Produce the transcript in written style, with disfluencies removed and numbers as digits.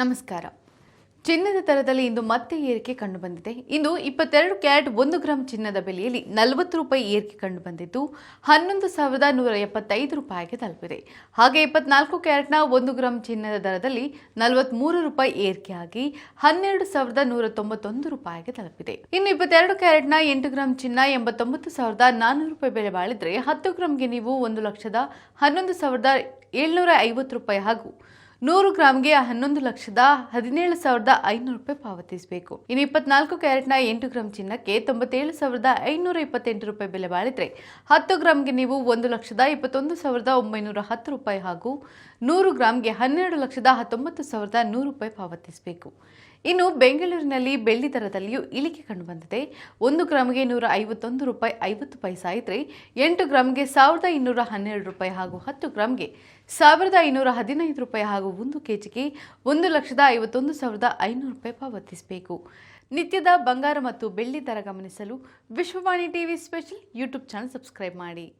ನಮಸ್ಕಾರ. ಚಿನ್ನದ ದರದಲ್ಲಿ ಇಂದು ಮತ್ತೆ ಏರಿಕೆ ಕಂಡುಬಂದಿದೆ. ಇಂದು 22 ಕ್ಯಾರೆಟ್ 1 ಗ್ರಾಂ ಚಿನ್ನದ ಬೆಲೆಯಲ್ಲಿ 40 ರೂಪಾಯಿ ಏರಿಕೆ ಕಂಡುಬಂದಿದ್ದು 11,175 ರೂಪಾಯಿಗೆ ತಲುಪಿದೆ. ಹಾಗೆ 24 ಕ್ಯಾರೆಟ್ನ 1 ಗ್ರಾಂ ಚಿನ್ನದ ದರದಲ್ಲಿ 43 ರೂಪಾಯಿ ಏರಿಕೆಯಾಗಿ 12,191 ರೂಪಾಯಿಗೆ ತಲುಪಿದೆ. ಇನ್ನು 22 ಕ್ಯಾರೆಟ್ನ 8 ಗ್ರಾಂ ಚಿನ್ನ 89,400 ರೂಪಾಯಿ ಬೆಲೆ ಬಾಳಿದ್ರೆ 10 ಗ್ರಾಂಗೆ ನೀವು 1,11,750 ರೂಪಾಯಿ ಹಾಗೂ 100 ಗ್ರಾಂಗೆ 11,17,500 ರೂಪಾಯಿ ಪಾವತಿಸಬೇಕು. ಇನ್ನು 24 ಕ್ಯಾರೆಟ್ನ 8 ಗ್ರಾಂ ಚಿನ್ನಕ್ಕೆ 97,528 ರೂಪಾಯಿ ಬೆಲೆ ಬಾಳಿದ್ರೆ 10 ಗ್ರಾಂಗೆ ನೀವು 1,21,910 ರೂಪಾಯಿ ಹಾಗೂ 100 ಗ್ರಾಂಗೆ 12,19,100 ರೂಪಾಯಿ ಪಾವತಿಸಬೇಕು. ಇನ್ನು ಬೆಂಗಳೂರಿನಲ್ಲಿ ಬೆಳ್ಳಿ ದರದಲ್ಲಿಯೂ ಇಳಿಕೆ ಕಂಡುಬಂದಿದೆ. 1 ಗ್ರಾಂಗೆ 151 ರೂಪಾಯಿ 50 ಪೈಸಾ ಇದ್ರೆ 8 ಗ್ರಾಂಗೆ 1,212 ರೂಪಾಯಿ ಹಾಗೂ 10 ಗ್ರಾಂಗೆ 1,515 ರೂಪಾಯಿ ಹಾಗೂ 1 ಕೆಜಿಗೆ 1,51,500 ರೂಪಾಯಿ ಪಾವತಿಸಬೇಕು. ನಿತ್ಯದ ಬಂಗಾರ ಮತ್ತು ಬೆಳ್ಳಿ ದರ ಗಮನಿಸಲು Vishwavani TV special YouTube channel subscribe ಮಾಡಿ.